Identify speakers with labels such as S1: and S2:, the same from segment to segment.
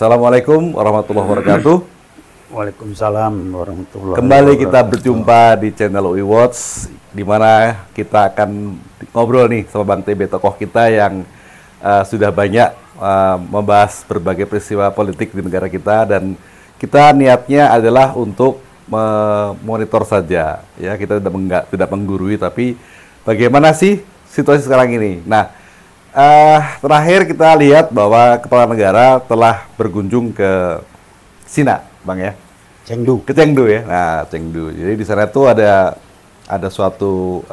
S1: Assalamualaikum warahmatullahi wabarakatuh.
S2: Waalaikumsalam warahmatullahi wabarakatuh.
S1: Kembali kita berjumpa di channel UI Watch, di mana kita akan ngobrol nih sama Bang TB, tokoh kita yang sudah banyak membahas berbagai peristiwa politik di negara kita, dan kita niatnya adalah untuk memonitor saja, ya, kita tidak menggurui, tapi bagaimana sih situasi sekarang ini. Nah, terakhir kita lihat bahwa kepala negara telah berkunjung ke Cina, Bang, ya.
S2: Chengdu.
S1: Ke Chengdu, ya. Nah, Chengdu. Jadi di sana tuh ada suatu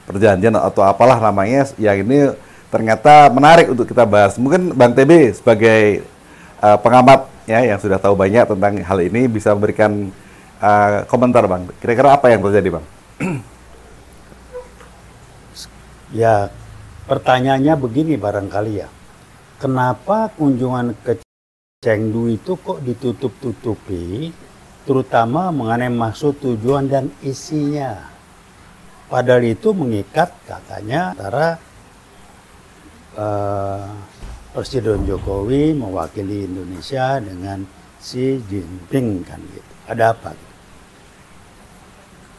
S1: perjanjian atau apalah namanya, yang ini ternyata menarik untuk kita bahas. Mungkin Bang TB sebagai pengamat, ya, yang sudah tahu banyak tentang hal ini bisa memberikan komentar, Bang. Kira-kira apa yang terjadi, Bang?
S2: Ya, pertanyaannya begini barangkali ya. Kenapa kunjungan ke Chengdu itu kok ditutup-tutupi, terutama mengenai maksud, tujuan, dan isinya. Padahal itu mengikat katanya antara Presiden Jokowi mewakili Indonesia dengan Xi Jinping, kan gitu. Ada apa?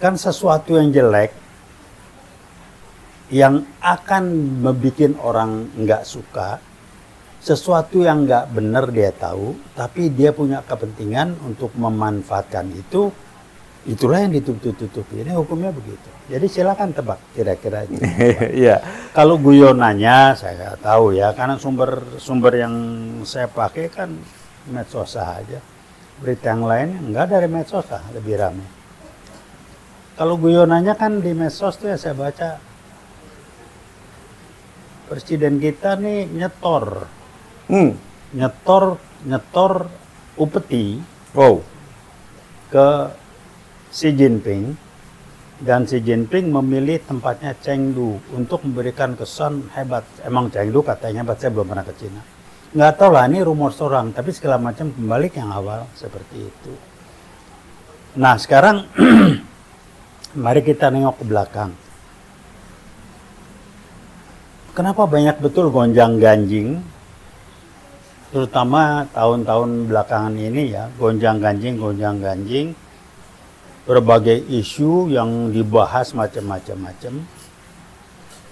S2: Kan sesuatu yang jelek yang akan membuat orang nggak suka, sesuatu yang nggak benar dia tahu, tapi dia punya kepentingan untuk memanfaatkan itu, itulah yang ditutup-tutupi. Ini hukumnya begitu. Jadi silakan tebak kira-kira itu.
S1: Iya.
S2: Kalau guyonannya saya nggak tahu ya, karena sumber yang saya pakai kan medsos saja. Berita yang lainnya nggak dari medsos lah, lebih ramai. Kalau guyonannya kan di medsos tuh ya saya baca, Presiden kita nih nyetor upeti ke Xi Jinping, dan Xi Jinping memilih tempatnya Chengdu untuk memberikan kesan hebat. Emang Chengdu katanya hebat, saya belum pernah ke Cina. Nggak tahu lah, ini rumor seorang, tapi segala macam kembali yang awal seperti itu. Nah sekarang mari kita nengok ke belakang. Kenapa banyak betul gonjang-ganjing, terutama tahun-tahun belakangan ini ya, gonjang-ganjing, berbagai isu yang dibahas macam-macam.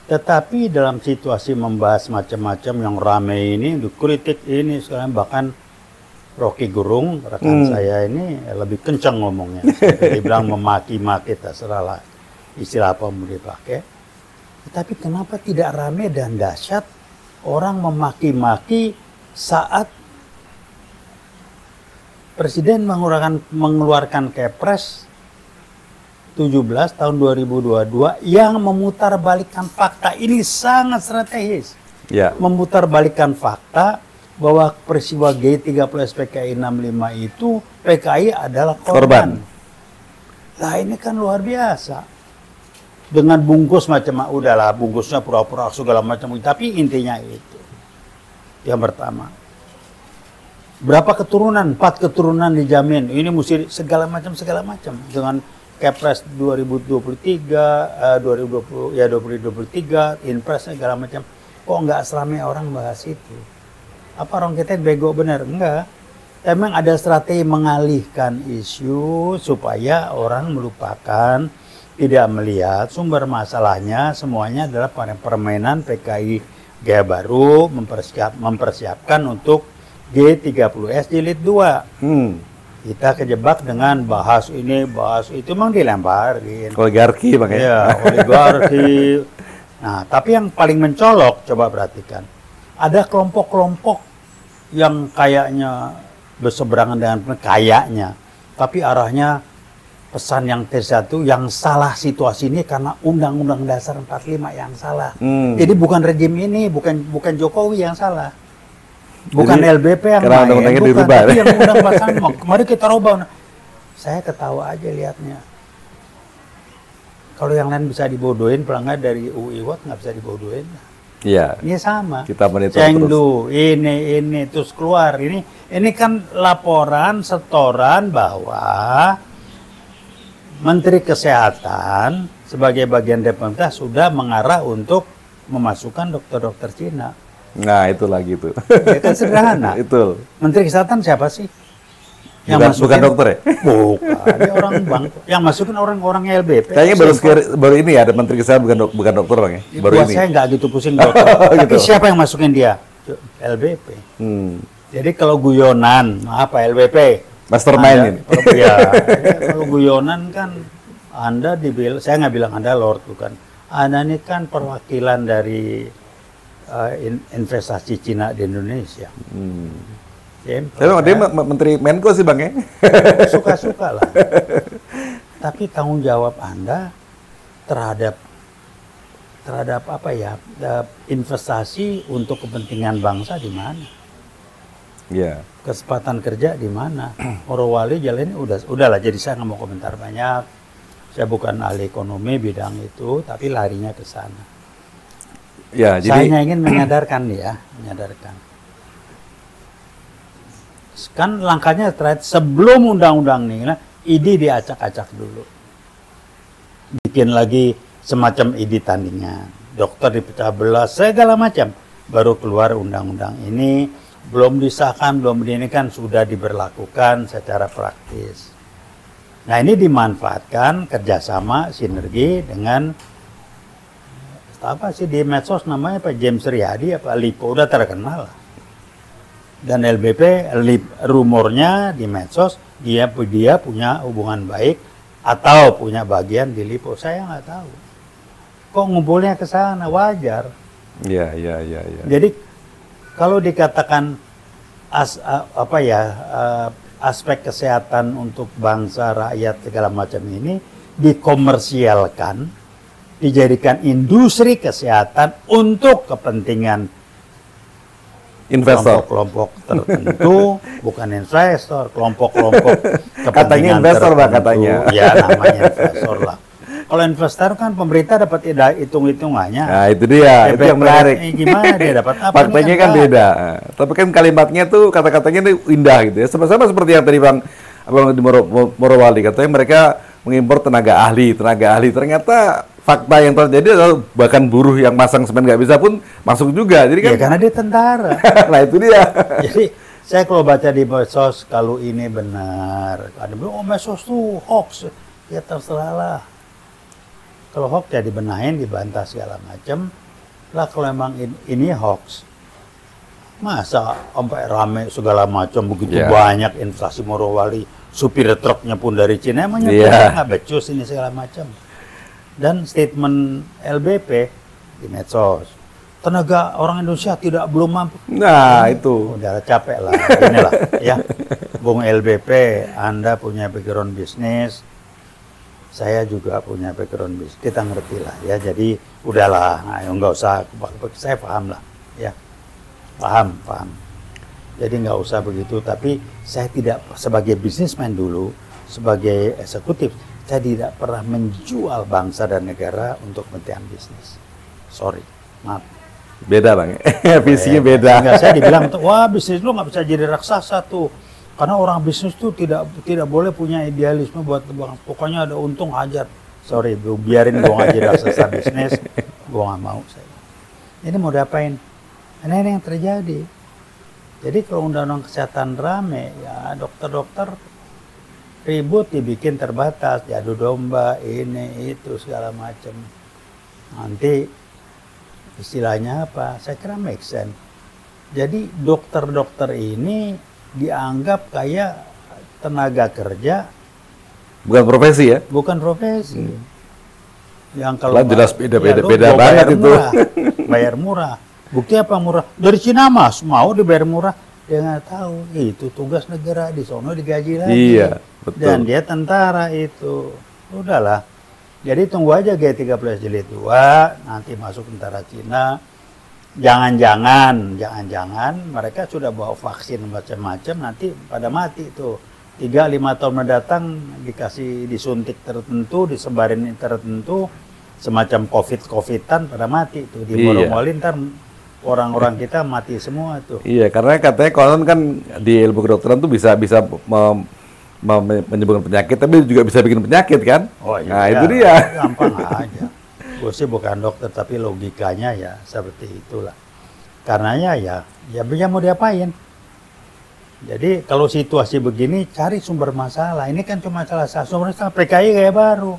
S2: Tetapi dalam situasi membahas macam-macam yang ramai ini, dikritik ini, sekarang bahkan Rocky Gerung, rekan saya ini lebih kencang ngomongnya. Dia bilang memaki-maki, terserah lah istilah apa mau dipakai. Tetapi kenapa tidak ramai dan dahsyat orang memaki-maki saat Presiden mengeluarkan Kepres 17 tahun 2022 yang memutarbalikkan fakta. Ini sangat strategis.
S1: Ya.
S2: Memutarbalikkan fakta bahwa peristiwa G30 SPKI 65 itu PKI adalah korban. Nah ini kan luar biasa. Dengan bungkus macam, udahlah bungkusnya pura-pura segala macam, tapi intinya itu. Yang pertama, berapa keturunan? 4 keturunan dijamin. Ini mesti segala macam. Dengan Kepres 2023, 2023, Inpres segala macam. Kok nggak seramai orang bahas itu? Apa orang kita bego bener? Enggak. Memang ada strategi mengalihkan isu supaya orang melupakan, tidak melihat sumber masalahnya. Semuanya adalah permainan PKI gaya baru, mempersiapkan untuk G30S jilid 2. Kita kejebak dengan bahas ini, bahas itu, memang dilemparin.
S1: Oligarki, Bang, ya?
S2: Oligarki. Nah, tapi yang paling mencolok, coba perhatikan. Ada kelompok-kelompok yang kayaknya berseberangan dengan kayaknya, tapi arahnya pesan yang tersatu yang salah situasi ini karena Undang-Undang Dasar 45 yang salah. Jadi bukan rejim ini, bukan Jokowi yang salah. Bukan jadi, LBP yang main, bukan, tapi yang undang pasang. Mari kita rubah. Saya ketawa aja lihatnya. Kalau yang lain bisa dibodohin, pelanggan dari UI Watch nggak bisa dibodohin.
S1: Iya.
S2: Ini sama.
S1: Kita monitor
S2: Chengdu, ini terus keluar. Ini kan laporan setoran bahwa Menteri Kesehatan sebagai bagian dari pemerintah sudah mengarah untuk memasukkan dokter-dokter Cina.
S1: Nah, itulah gitu.
S2: Ya kan sederhana.
S1: Itu.
S2: Menteri Kesehatan siapa sih?
S1: Bukan dokter ya?
S2: Bukan, dia orang bank. Yang masukin orang-orang LBP.
S1: Kayaknya baru ini ada Menteri Kesehatan bukan dokter Bang ya? Baru
S2: Buat
S1: ini.
S2: saya nggak gitu pusing dokter. Tapi
S1: Gitu.
S2: siapa yang masukin dia? LBP. Jadi kalau guyonan, apa LBP?
S1: Mastermind ini.
S2: Ya, kalau guyonan kan Anda dibilang, saya nggak bilang Anda Lord, bukan. Anda ini kan perwakilan dari investasi Cina di Indonesia.
S1: Saya dia Menteri Menko sih Bang ya.
S2: Suka-suka lah. Tapi tanggung jawab Anda terhadap apa ya, investasi untuk kepentingan bangsa di mana?
S1: Iya.
S2: Kesempatan kerja di mana? Morowali jalannya udahlah, jadi saya nggak mau komentar banyak. Saya bukan ahli ekonomi bidang itu, tapi larinya ke sana.
S1: Ya,
S2: Saya
S1: jadi
S2: hanya ingin menyadarkan menyadarkan. Kan langkahnya terakhir sebelum undang-undang ini, ID diacak-acak dulu. Bikin lagi semacam ID tandingan. Dokter dipecah belah, segala macam. Baru keluar undang-undang ini, belum disahkan, belum kan sudah diberlakukan secara praktis. Nah ini dimanfaatkan kerjasama sinergi dengan apa sih di medsos namanya Pak James Riyadi apa Lipo, udah terkenal. Dan LBP rumornya di medsos dia punya hubungan baik atau punya bagian di Lipo, saya nggak tahu. Kok ngumpulnya ke sana, wajar.
S1: Iya.
S2: Jadi kalau dikatakan aspek kesehatan untuk bangsa, rakyat segala macam ini dikomersialkan, dijadikan industri kesehatan untuk kepentingan
S1: investor.
S2: Kelompok tertentu, bukan investor, kelompok-kelompok kepentingan
S1: Katanya investor
S2: tertentu.
S1: Pak katanya.
S2: Ya namanya investor lah. Kalau investor kan pemerintah dapat hitung-hitungannya.
S1: Nah itu dia, itu yang menarik.
S2: Gimana dia dapat apa?
S1: Faktanya kan beda. Tapi kan kalimatnya tuh, kata-katanya itu indah gitu ya. Sama-sama seperti yang tadi Abang di Morowali, katanya mereka mengimpor tenaga ahli. Ternyata fakta yang terjadi adalah bahkan buruh yang masang semen nggak bisa pun masuk juga. Jadi kan?
S2: Ya karena dia tentara.
S1: Nah itu dia.
S2: Jadi saya kalau baca di medsos, kalau ini benar, ada bilang, oh medsos tuh hoax. Ya terserah lah. Kalau hoax ya dibenahin, dibantah segala macam. Lah kalau emang ini hoax, masa sampai rame segala macam begitu banyak inflasi Morowali, supir truknya pun dari Cina, emangnya nggak becus ini segala macam. Dan statement LBP di medsos, tenaga orang Indonesia belum mampu.
S1: Nah itu.
S2: Udah capek lah, inilah ya. Bung LBP, Anda punya background bisnis. Saya juga punya background bisnis, kita ngerti lah ya, jadi udahlah, nggak usah, saya paham lah ya, paham. Jadi nggak usah begitu, tapi saya tidak, sebagai bisnismen dulu, sebagai eksekutif, saya tidak pernah menjual bangsa dan negara untuk kepentingan bisnis. Sorry, maaf.
S1: Beda Bang, visinya beda.
S2: Enggak, saya dibilang, wah bisnis lu nggak bisa jadi raksasa tuh. Karena orang bisnis tuh tidak boleh punya idealisme buat pokoknya ada untung hajar. Sorry, biarin gua nggak jadi raksasa bisnis, gua nggak mau saya. Ini mau diapain? Ini yang terjadi. Jadi kalau undang-undang kesehatan rame, ya dokter-dokter ribut, dibikin terbatas, diadu domba, ini itu segala macam. Nanti istilahnya apa? Saya kira make sense. Jadi dokter-dokter ini dianggap kayak tenaga kerja,
S1: bukan profesi ya?
S2: Bukan profesi. Yang kalau
S1: jelas beda banget
S2: bayar
S1: itu.
S2: Murah, bayar murah. Bukti apa murah? Dari Cina Mas mau dibayar murah, dia nggak tahu. Itu tugas negara, di sono digaji lagi.
S1: Iya, betul.
S2: Dan dia tentara itu. Udahlah. Jadi tunggu aja G30 jilid 2 nanti masuk tentara Cina. Jangan-jangan mereka sudah bawa vaksin macam-macam, nanti pada mati tuh. 3-5 tahun mendatang dikasih disuntik tertentu, disebarin tertentu, semacam covidan pada mati tuh. Di Morowali ntar orang-orang kita mati semua tuh.
S1: Iya, karena katanya konon kan di ilmu kedokteran tuh bisa menyembuhkan penyakit, tapi juga bisa bikin penyakit kan?
S2: Oh iya.
S1: Nah itu dia.
S2: Gampang aja. Gue sih bukan dokter, tapi logikanya ya seperti itulah. Karenanya ya bisa mau diapain. Jadi kalau situasi begini cari sumber masalah. Ini kan cuma salah satu sumber masalah PKI kayak baru.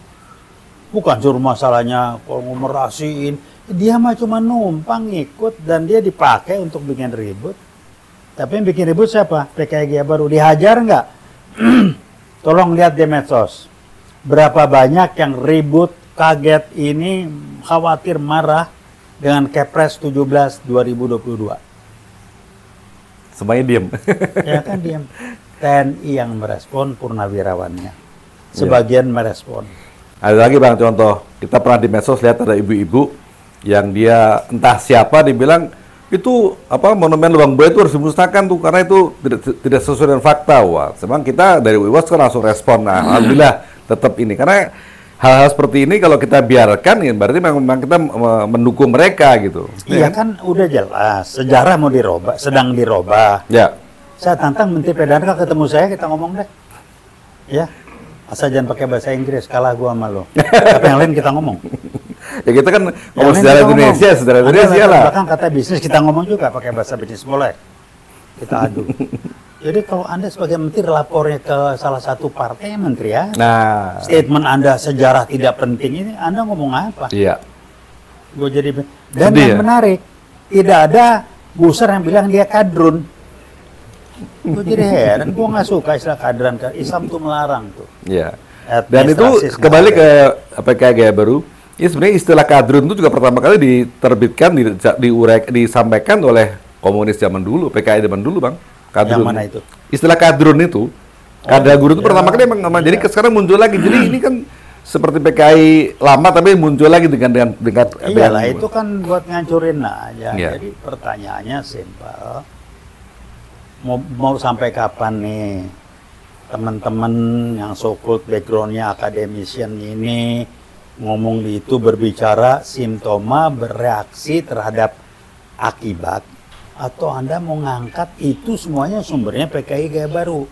S2: Bukan sumber masalahnya konglomerasiin. Dia mah cuma numpang ikut dan dia dipakai untuk bikin ribut. Tapi yang bikin ribut siapa? PKI kayak baru. Dihajar nggak? Tolong lihat di medsos. Berapa banyak yang ribut, kaget ini, khawatir, marah dengan Kepres 17 2022.
S1: Semuanya diem.
S2: Ya kan diem. TNI yang merespon, purnawirawannya. Sebagian merespon.
S1: Ada lagi Bang contoh, kita pernah di medsos lihat ada ibu-ibu yang dia entah siapa dibilang itu monumen Lubang Buaya itu harus dimusnahkan tuh karena itu tidak sesuai dengan fakta. Wah, memang kita dari UIWAS kan langsung respon. Nah, alhamdulillah tetap ini karena hal-hal seperti ini kalau kita biarkan ya berarti memang kita mendukung mereka gitu.
S2: Iya kan udah jelas sejarah mau dirubah, sedang dirubah.
S1: Ya.
S2: Saya tantang Menteri PDANKA ketemu saya, kita ngomong deh. Ya. Asal jangan pakai bahasa Inggris, kalah gua sama lo. Tapi yang lain kita ngomong.
S1: Ya kita kan ngomong sejarah Indonesia, sejarah Indonesia lah.
S2: Bahkan kata bisnis kita ngomong juga pakai bahasa bisnis boleh. Kita adu. Jadi kalau Anda sebagai menteri lapornya ke salah satu partai menteri ya.
S1: Nah,
S2: Statement Anda sejarah tidak penting ini Anda ngomong apa?
S1: iya.
S2: Gue jadi dan
S1: Sedih
S2: yang
S1: ya?
S2: menarik tidak ada buser yang bilang dia kadrun. Gue jadi heran, gue nggak suka istilah kadran. Islam tuh melarang tuh.
S1: Iya. Dan itu kembali ke PKI Gaya Baru. Ini sebenarnya istilah kadrun itu juga pertama kali diterbitkan, disampaikan oleh komunis zaman dulu, PKI zaman dulu, Bang. Kadrun.
S2: Yang mana itu?
S1: Istilah kadrun itu, kadra guru itu pertama kali emang jadi sekarang muncul lagi. Jadi ini kan seperti PKI lama tapi muncul lagi dengan
S2: iyalah itu kan buat ngancurin aja.
S1: Iya.
S2: Jadi pertanyaannya simpel. Mau sampai kapan nih teman-teman yang so-called backgroundnya akademisian ini ngomong di itu berbicara simptoma bereaksi terhadap akibat, atau Anda mau ngangkat itu semuanya sumbernya PKI Gaya Baru,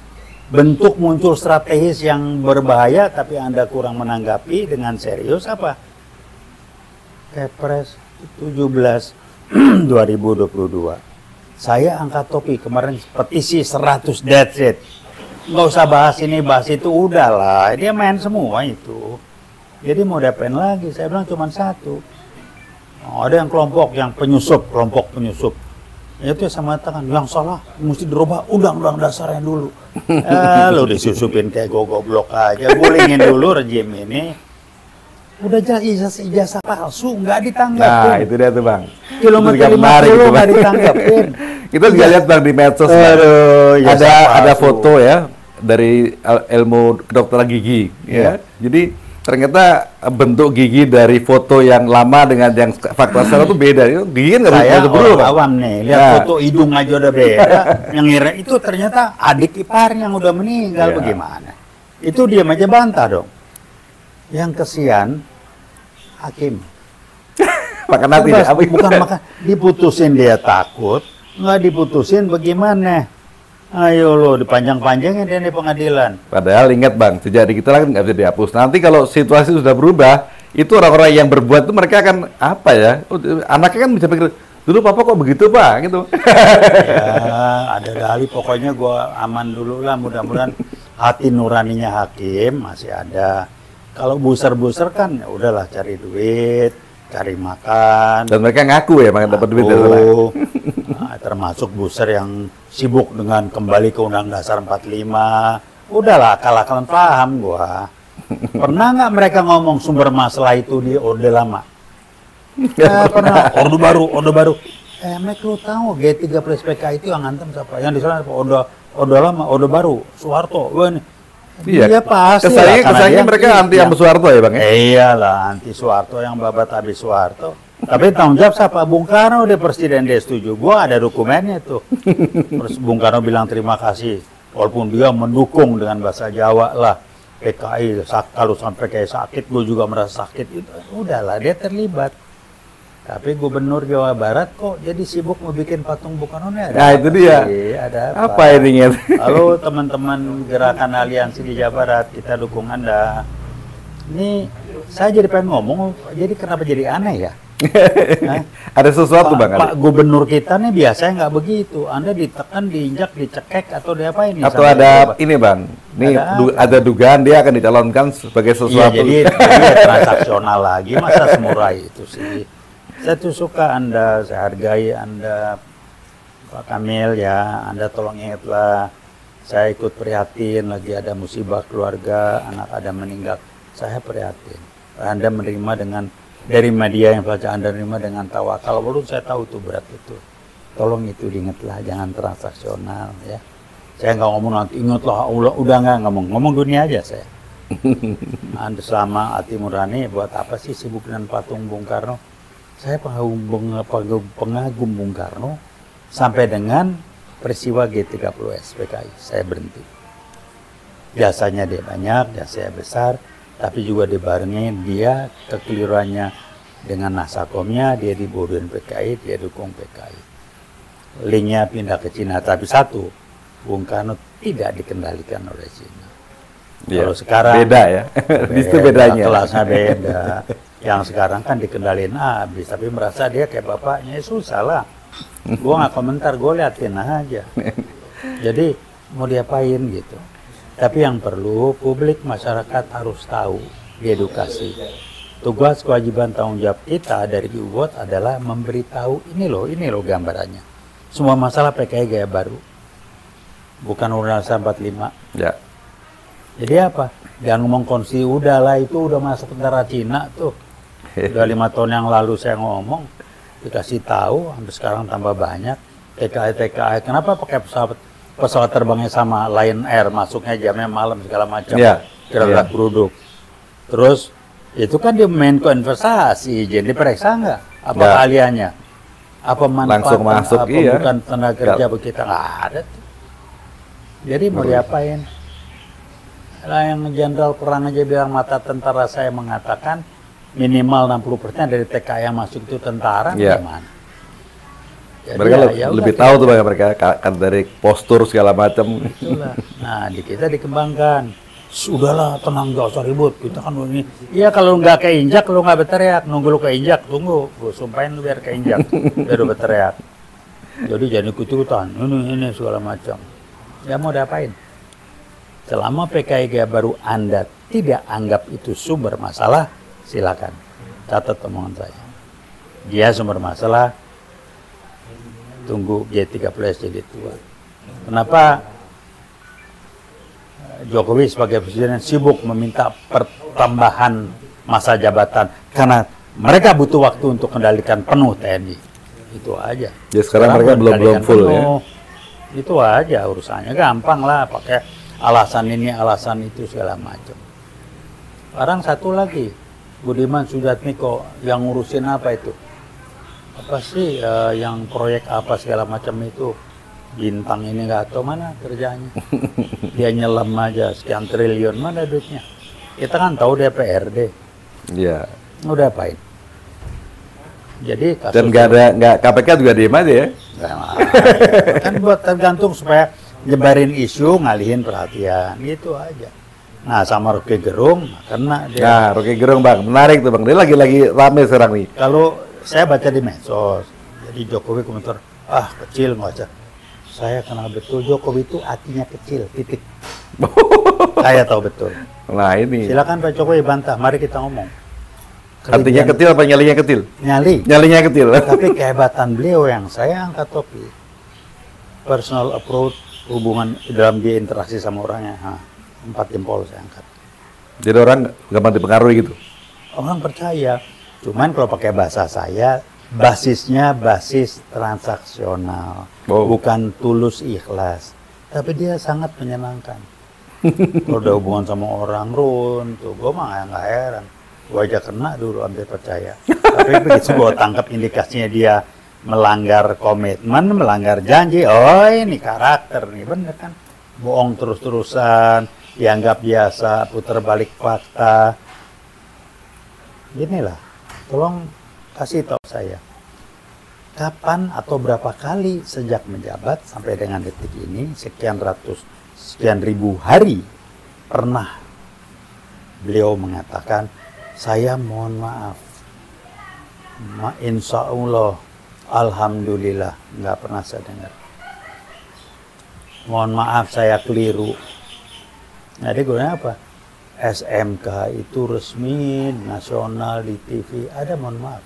S2: bentuk muncul strategis yang berbahaya tapi Anda kurang menanggapi dengan serius apa? Kepres 17 2022. Saya angkat topi kemarin petisi 100 that's it. Nggak usah bahas ini bahas itu, udahlah dia main semua itu. Jadi mau diapain lagi? Saya bilang cuma satu. Ada yang kelompok yang kelompok penyusup. Itu sama mengatakan yang salah mesti dirubah undang-undang dasarnya dulu. Lo disusupin kayak goblok aja. Gulingin dulu rejim ini. Udah jelas ijazah palsu, nggak ditanggapin.
S1: Nah, itu dia tuh Bang.
S2: Kilometer 50 nggak ditanggapin.
S1: Kita juga lihat Bang di medsos.
S2: Aduh,
S1: ada foto ya dari ilmu kedokteran gigi. Ya. Jadi ternyata bentuk gigi dari foto yang lama dengan yang fakta sekarang itu beda. Gigi kan nggak bisa berubah.
S2: Awam nih, lihat foto hidung aja udah beda. Yang ngira itu ternyata adik ipar yang udah meninggal. Bagaimana? Itu diam aja bantah dong. Yang kesian hakim.
S1: Makan hati
S2: bukan makan, diputusin dia takut, nggak diputusin bagaimana? Ayo lo dipanjang-panjangin dia di pengadilan.
S1: Padahal ingat Bang, sejak kita lagi nggak bisa dihapus. Nanti kalau situasi sudah berubah, itu orang-orang yang berbuat itu mereka akan apa ya? Anaknya kan bisa pikir, dulu papa kok begitu Pak, gitu.
S2: Ya, ada dalih. Pokoknya gua aman dulu lah. Mudah-mudahan hati nuraninya hakim masih ada. Kalau buser-buser kan ya udahlah cari duit, cari makan.
S1: Dan mereka ngaku ya, dapat duit dari
S2: nah, termasuk buser yang sibuk dengan kembali ke Undang Dasar 45. Udahlah, akal-akalan paham gua. Pernah nggak mereka ngomong sumber masalah itu di Orde Lama? Pernah. Orde Baru. Mereka lu tahu G3 plus PK itu yang ngantem siapa? Yang di sana Orde Lama, Orde Baru, Soeharto. Iya pasti.
S1: Kesannya mereka anti yang Soeharto ya Bang?
S2: Iyalah, anti Soeharto yang babat habis Soeharto. Tapi tanggung jawab siapa? Bung Karno udah presiden, dia setuju. Gua ada dokumennya tuh. Terus Bung Karno bilang terima kasih. Walaupun dia mendukung dengan bahasa Jawa lah. PKI, kalau sampai kayak sakit, gue juga merasa sakit. Itu udahlah, dia terlibat. Tapi Gubernur Jawa Barat kok jadi sibuk mau bikin patung Bung Karno.
S1: Nah itu dia.
S2: Ada
S1: apa ini?
S2: Halo teman-teman gerakan aliansi di Jawa Barat, kita dukung Anda. Ini saya jadi pengen ngomong, jadi kenapa jadi aneh ya?
S1: Ada sesuatu Bang
S2: Pak Gubernur kita nih biasanya nggak begitu. Anda ditekan, diinjak, dicekek atau diapain nih?
S1: Atau ada ini Bang, nih ada dugaan dia akan dicalonkan sebagai sesuatu.
S2: Iya, jadi transaksional lagi, masa semurah itu sih. Saya tuh suka Anda, saya hargai Anda, Pak Kamil ya. Anda tolong ingatlah, saya ikut prihatin lagi ada musibah keluarga, anak ada meninggal. Saya prihatin. Anda menerima dengan dari media yang baca Anda menerima dengan tawakal. Walaupun saya tahu itu berat itu. Tolong itu diingatlah, jangan transaksional ya. Saya nggak ngomong nanti ingatlah, udah nggak ngomong dunia aja saya. Anda selama hati nurani buat apa sih sibuk dengan patung Bung Karno? Saya pengagum Bung Karno sampai dengan peristiwa G30S PKI. Saya berhenti. Jasanya dia banyak, jasanya besar, tapi juga dibarengi dia kekeliruannya dengan Nasakomnya, dia dibodohin PKI, dia dukung PKI. Linknya pindah ke Cina, tapi satu, Bung Karno tidak dikendalikan oleh Cina.
S1: Ya,
S2: kalau sekarang
S1: beda ya, itu bedanya.
S2: Kelasnya beda. Yang sekarang kan dikendalin habis, tapi merasa dia kayak bapaknya, ya susah lah. Gue nggak komentar, gue liatin aja. Jadi mau diapain gitu. Tapi yang perlu publik masyarakat harus tahu, diedukasi. Tugas kewajiban tanggung jawab kita dari UWOT adalah memberitahu ini loh gambarannya. Semua masalah PKI gaya baru, bukan Undang-Undang 45.
S1: Ya.
S2: Jadi apa? Jangan ngomong konstitusi, udahlah itu udah masuk tentara Cina tuh. Udah 5 tahun yang lalu saya ngomong, dikasih tahu, sampai sekarang tambah banyak. TKI, kenapa pakai pesawat terbangnya sama Lion Air, masuknya jamnya malam segala macam.
S1: Ya.
S2: Kira-kira produk. Terus itu kan dia Menko Investasi, jadi diperiksa nggak? Apa keahliannya? Apa manfaat?
S1: Langsung masuk,
S2: apa
S1: iya.
S2: bukan tenaga kerja kita nggak ada tuh. Jadi mau diapain? Nah, yang jenderal perang aja bilang mata tentara, saya mengatakan minimal 60% dari TKI yang masuk itu tentara, gimana? Jadi
S1: mereka lebih tahu tuh Bang, mereka kan dari postur segala macam.
S2: Itulah. Nah, di kita dikembangkan. Sudahlah, tenang, gak usah ribut. Kita kan ini. Iya, kalau nggak keinjak, lu nggak berteriak. Nunggu lu keinjak, tunggu. Gue sumpahin lu biar keinjak, biar lu berteriak. Jadi jangan ikut-ikutan. Ini segala macam. Ya mau diapain? Selama PKI gaya baru Anda tidak anggap itu sumber masalah, silakan catat omongan saya. Dia sumber masalah, tunggu G30S jadi tua. Kenapa Jokowi sebagai presiden sibuk meminta pertambahan masa jabatan? Karena mereka butuh waktu untuk kendalikan penuh TNI. Itu aja.
S1: Ya sekarang mereka belum full penuh, ya.
S2: Itu aja urusannya, gampang lah, pakai alasan ini, alasan itu, segala macam. Sekarang satu lagi, Budiman Sujatmiko yang ngurusin apa itu? Apa sih yang proyek apa segala macam itu? Bintang ini nggak tahu mana kerjanya. Dia nyelam aja sekian triliun, mana duitnya? Kita kan tahu DPRD.
S1: Iya.
S2: Udah apain? Jadi
S1: dan nggak KPK juga diem aja ya?
S2: Kan buat tergantung supaya nyebarin isu, ngalihin perhatian, gitu aja. Nah, sama Rocky Gerung, karena dia...
S1: Nah, Rocky Gerung Bang, menarik tuh Bang, dia lagi rame sekarang nih.
S2: Kalau saya baca di medsos, jadi Jokowi komentar, kecil nggak usah. Saya kenal betul Jokowi itu hatinya kecil, titik. Saya tahu betul.
S1: Nah ini.
S2: Silakan Pak Jokowi bantah, mari kita ngomong.
S1: Hatinya kecil apa nyalinya kecil? Nyalinya kecil.
S2: Tapi kehebatan beliau yang saya angkat topi, personal approach, hubungan dalam dia interaksi sama orangnya, 4 jempol saya angkat.
S1: Jadi orang gampang dipengaruhi gitu?
S2: Orang percaya, cuman kalau pakai bahasa saya, basisnya basis transaksional, bukan tulus ikhlas. Tapi dia sangat menyenangkan. Kalau udah hubungan sama orang, Run, tuh gue mah nggak heran. Gue aja kena dulu, hampir percaya. Tapi begitu gue tangkap indikasinya dia melanggar komitmen, melanggar janji, oh ini karakter nih, bener kan? Bohong terus-terusan, dianggap biasa, putar balik fakta. Inilah, tolong kasih tahu saya, kapan atau berapa kali sejak menjabat sampai dengan detik ini, sekian ribu hari, pernah beliau mengatakan, saya mohon maaf, Insya Allah, alhamdulillah, nggak pernah saya dengar. Mohon maaf saya keliru. Jadi gunanya apa? SMK itu resmi nasional di TV. Ada, mohon maaf.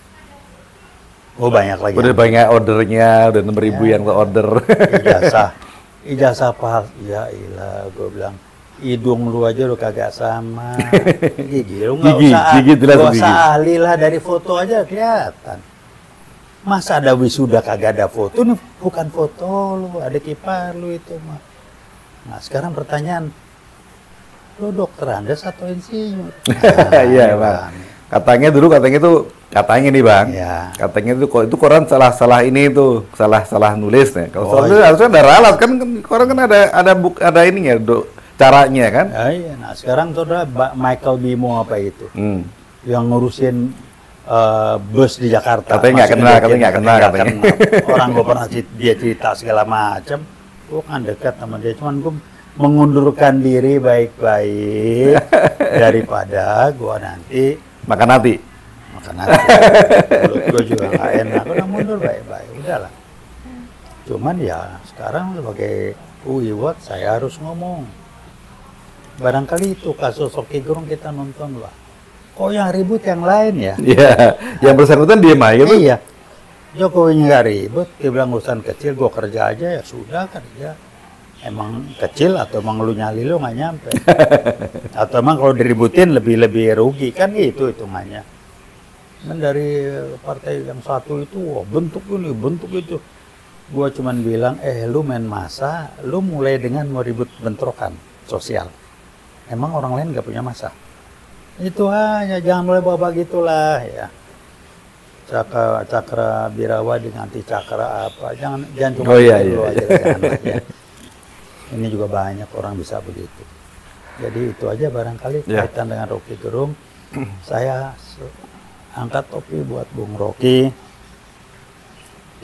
S2: Oh, banyak lagi.
S1: Udah banyak ordernya, udah 6.000 yang order.
S2: Ijazah palsu. Ya ilah, gue bilang, hidung lu aja lu kagak sama. Gigi lu nggak usah ahli lah, dari foto aja kelihatan. Masa ada wisuda kagak ada foto? Nih bukan foto lu, ada kiper lu itu mah. Nah sekarang pertanyaan, lu dokter Andes atau insinyur?
S1: Iya bang. Katanya nih bang,
S2: ya.
S1: Katanya itu koran salah ini itu salah nulis nih. Kalau soalnya harusnya ada ralat kan koran kan ada ininya caranya kan.
S2: Iya. Nah sekarang tuh ada Michael Bimo apa itu, yang ngurusin bus di Jakarta.
S1: Katanya nggak kenal.
S2: Orang gue pernah dia cerita segala macam. Gue kan dekat sama dia, cuman gue mengundurkan diri baik-baik daripada gue nanti
S1: makan hati.
S2: Mulut gue juga nggak enak. Udah mundur baik-baik, udahlah. Cuman ya sekarang sebagai UIWAT saya harus ngomong. Barangkali itu kasus Rocky Gerung kita nonton lah. Kok yang ribut yang lain ya?
S1: Iya, yang bersangkutan diem aja tuh.
S2: Iya. Jokowi nggak ribut, dia bilang urusan kecil, gue kerja aja ya sudah kerja. Emang kecil atau emang lu nyali lu nggak nyampe? Atau emang kalau diributin lebih rugi kan gitu hitungannya. Dan dari partai yang satu itu, wah bentuk ini, bentuk itu. Gue cuman bilang, lu main masa, lu mulai dengan mau ribut bentrokan sosial. Emang orang lain nggak punya masa? Itu hanya jangan mulai bawa gitulah ya. Cakra Birawa diganti cakra apa? Jangan cuma dulu aja. Ya. Ini juga banyak orang bisa begitu. Jadi itu aja barangkali kaitan dengan Rocky Gerung. Saya angkat topi buat Bung Rocky.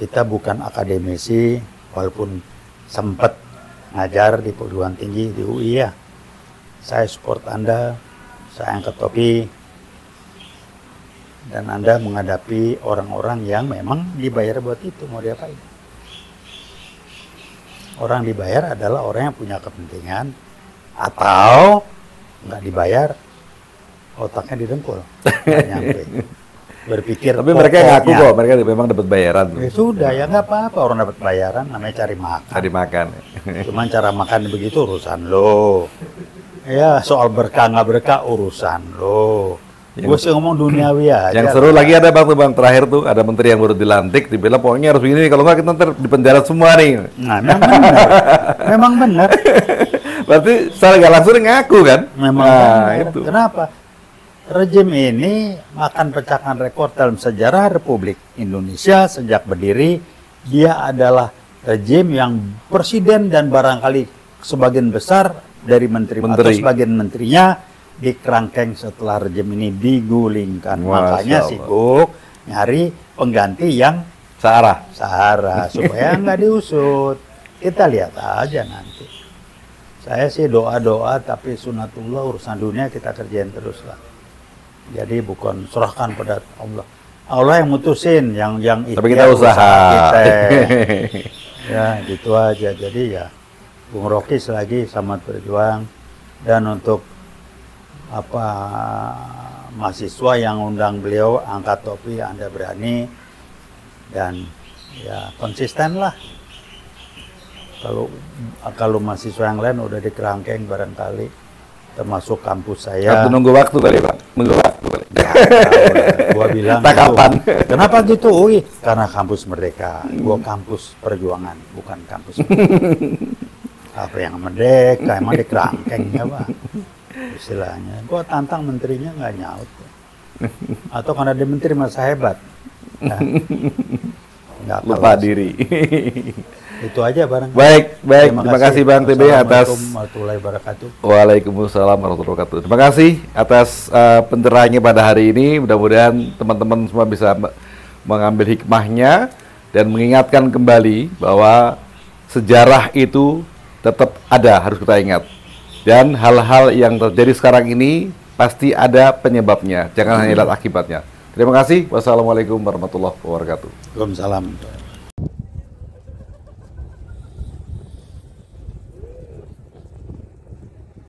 S2: Kita bukan akademisi, walaupun sempat ngajar di perguruan tinggi di UI ya. Saya support Anda, saya angkat topi. Dan Anda menghadapi orang-orang yang memang dibayar buat itu, mau diapain? Orang dibayar adalah orang yang punya kepentingan atau nggak dibayar, otaknya didengkul, nggak nyampe. Berpikir.
S1: Tapi mereka ngaku kok, mereka memang dapat bayaran.
S2: Ya sudah, ya nggak apa-apa, orang dapat bayaran, namanya cari makan.
S1: Cari makan.
S2: Cuman cara makan begitu urusan lo. Ya soal berkah nggak berkah urusan lo. Gue sih ngomong duniawi aja.
S1: Yang seru lagi ada bang terakhir tuh, ada menteri yang baru dilantik, dibilang pokoknya harus begini, kalau nggak kita ntar di penjara semua nih.
S2: Nah, memang benar.
S1: Berarti secara nggak langsung ngaku kan?
S2: Memang benar. Itu. Kenapa? Rejim ini akan pecahkan rekor dalam sejarah Republik Indonesia sejak berdiri. Dia adalah rejim yang presiden dan barangkali sebagian besar dari menteri atau sebagian menterinya dikerangkeng setelah rejim ini digulingkan. Makanya sibuk nyari pengganti yang searah supaya nggak diusut. Kita lihat aja nanti. Saya sih doa-doa, tapi sunatullah urusan dunia kita kerjain terus lah. Jadi bukan serahkan pada Allah. Allah yang mutusin, yang
S1: tapi kita usaha.
S2: Ya gitu aja. Jadi ya Bung Rocky selagi selamat berjuang, dan untuk mahasiswa yang undang beliau angkat topi, Anda berani dan ya konsisten lah. Kalau mahasiswa yang lain udah dikerangkeng barangkali, termasuk kampus saya.
S1: Nunggu waktu kali Pak, nunggu waktu kali.
S2: Ya, gua bilang
S1: kapan?
S2: Kenapa gitu? Karena kampus Merdeka, gua kampus perjuangan, bukan kampus apa yang merdeka, emang dikerangkengnya Pak. Istilahnya, gua tantang menterinya nggak nyaut, atau karena dia menteri masa hebat, ya.
S1: Lupa diri.
S2: Itu aja barang.
S1: Baik. Terima kasih Bang TB atas. Waalaikumsalam warahmatullahi wabarakatuh. Terima kasih atas pencerahannya pada hari ini. Mudah-mudahan teman-teman semua bisa mengambil hikmahnya dan mengingatkan kembali bahwa sejarah itu tetap ada, harus kita ingat. Dan hal-hal yang terjadi sekarang ini pasti ada penyebabnya, jangan hanya lihat akibatnya. Terima kasih. Wassalamualaikum warahmatullahi wabarakatuh.
S2: Waalaikumsalam.